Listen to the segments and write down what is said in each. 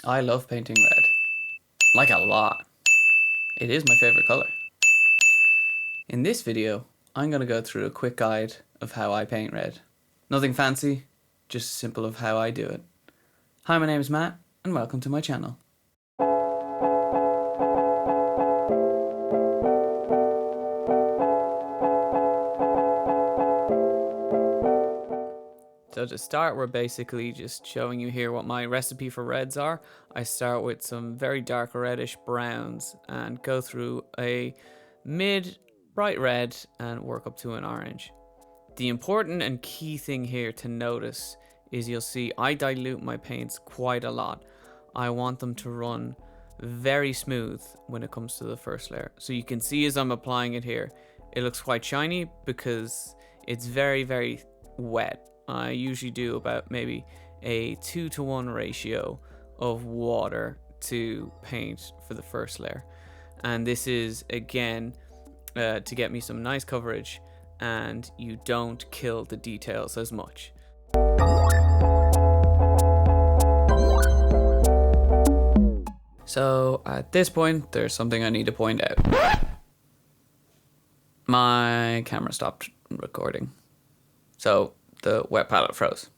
I love painting red. Like a lot. It is my favorite color. In this video, I'm going to go through a quick guide of how I paint red. Nothing fancy, just simple of how I do it. Hi, my name is Matt, and welcome to my channel. So to start, we're basically just showing you here what my recipe for reds are. I start with some very dark reddish browns and go through a mid bright red and work up to an orange. The important and key thing here to notice is you'll see I dilute my paints quite a lot. I want them to run very smooth when it comes to the first layer. So you can see as I'm applying it here, it looks quite shiny because it's very wet. I usually do about maybe a 2-to-1 ratio of water to paint for the first layer. And this is again to get me some nice coverage and you don't kill the details as much. So at this point, there's something I need to point out. My camera stopped recording. So the wet palette froze.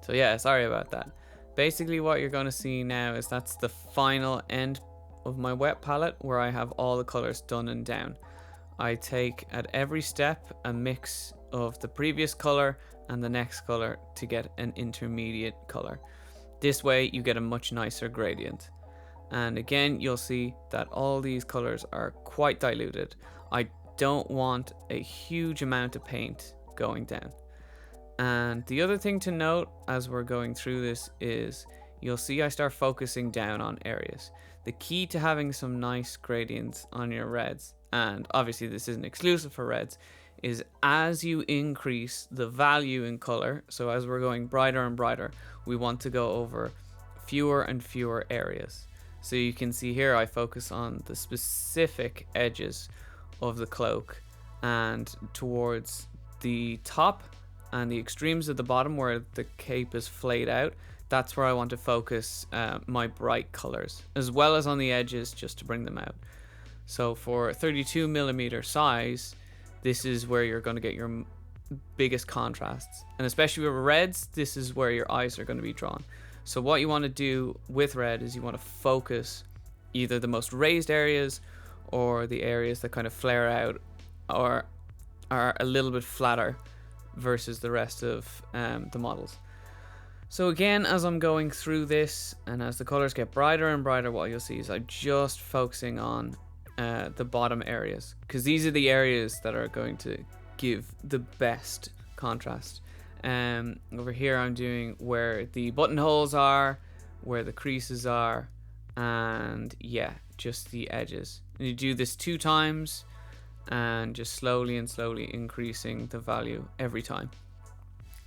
So yeah, sorry about that. Basically what you're going to see now is that's the final end of my wet palette where I have all the colors done and down. I take at every step a mix of the previous color and the next color to get an intermediate color. This way you get a much nicer gradient. And again, you'll see that all these colors are quite diluted. I don't want a huge amount of paint going down. And the other thing to note as we're going through this is you'll see I start focusing down on areas. The key to having some nice gradients on your reds, and obviously this isn't exclusive for reds, is as you increase the value in color, so as we're going brighter and brighter, we want to go over fewer and fewer areas. So you can see here I focus on the specific edges of the cloak and towards the top and the extremes at the bottom where the cape is flayed out. That's where I want to focus my bright colors, as well as on the edges just to bring them out. So for 32mm size, this is where you're going to get your biggest contrasts, and especially with reds, this is where your eyes are going to be drawn. So what you want to do with red is you want to focus either the most raised areas or the areas that kind of flare out or are a little bit flatter versus the rest of the models. So again, as I'm going through this and as the colors get brighter and brighter, what you'll see is I'm just focusing on the bottom areas, because these are the areas that are going to give the best contrast. Over here I'm doing where the buttonholes are, where the creases are, and yeah, just the edges. And you do this 2 times and just slowly increasing the value every time.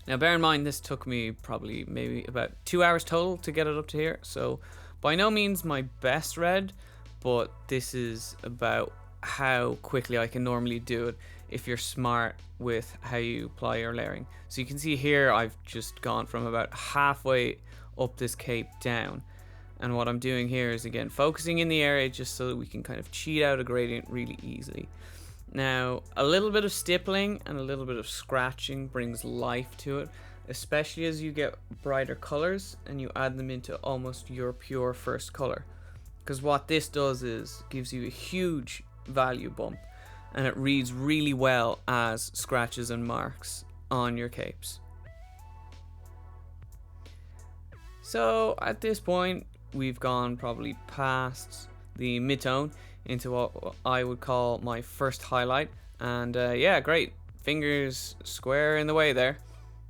Now bear in mind this took me probably maybe about 2 hours total to get it up to here, so by no means my best red, but this is about how quickly I can normally do it if you're smart with how you apply your layering. So you can see here I've just gone from about halfway up this cape down, and what I'm doing here is again focusing in the area just so that we can kind of cheat out a gradient really easily. Now a little bit of stippling and a little bit of scratching brings life to it, especially as you get brighter colors and you add them into almost your pure first color, because what this does is gives you a huge value bump and it reads really well as scratches and marks on your capes. So at this point we've gone probably past the mid-tone into what I would call my first highlight, and yeah, great, fingers square in the way there.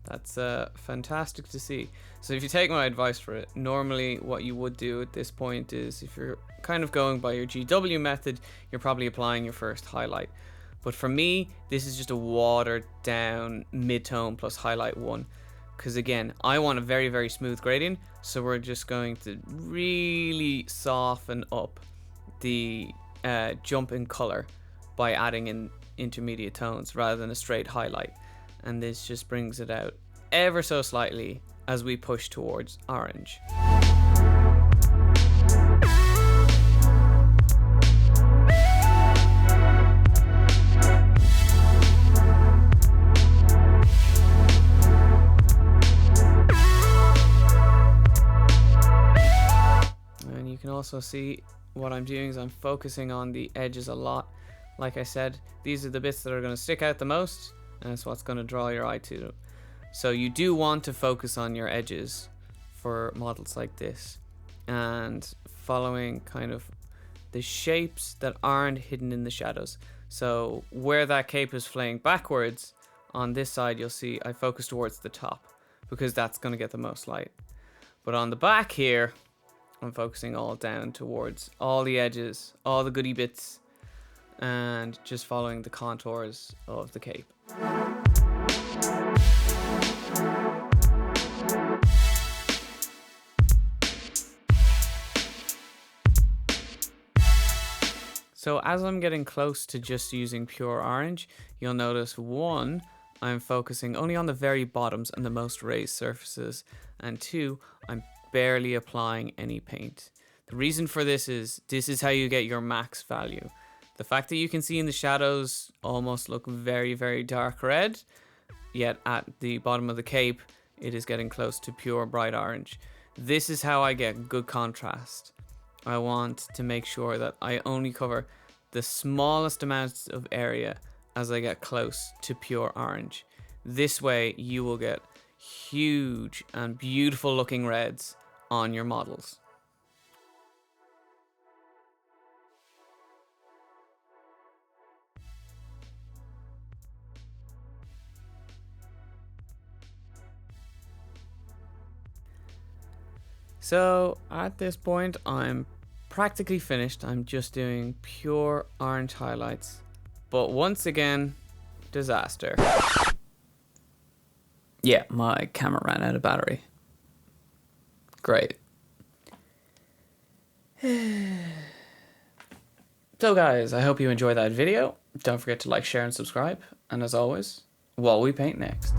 That's fantastic to see. So if you take my advice for it, normally what you would do at this point is, if you're kind of going by your GW method, you're probably applying your first highlight. But for me, this is just a watered down mid-tone plus highlight 1, because again, I want a very smooth gradient, so we're just going to really soften up the jump in color by adding in intermediate tones rather than a straight highlight. and this just brings it out ever so slightly as we push towards orange. And you can also see what I'm doing is I'm focusing on the edges a lot. Like I said, these are the bits that are going to stick out the most, and it's what's going to draw your eye to them. So you do want to focus on your edges for models like this, and following kind of the shapes that aren't hidden in the shadows. So where that cape is flaying backwards, on this side you'll see I focus towards the top, because that's going to get the most light. But on the back here, I'm focusing all down towards all the edges, all the goody bits, and just following the contours of the cape. So as I'm getting close to just using pure orange, you'll notice one, I'm focusing only on the very bottoms and the most raised surfaces, and two, I'm barely applying any paint. The reason for this is how you get your max value. The fact that you can see in the shadows almost look very, very dark red, yet at the bottom of the cape, it is getting close to pure bright orange. This is how I get good contrast. I want to make sure that I only cover the smallest amounts of area as I get close to pure orange. This way you will get huge and beautiful looking reds on your models. So at this point I'm practically finished. I'm just doing pure orange highlights, but once again, disaster. Yeah, my camera ran out of battery. Great. So guys, I hope you enjoyed that video. Don't forget to like, share and subscribe, and as always, what we paint next.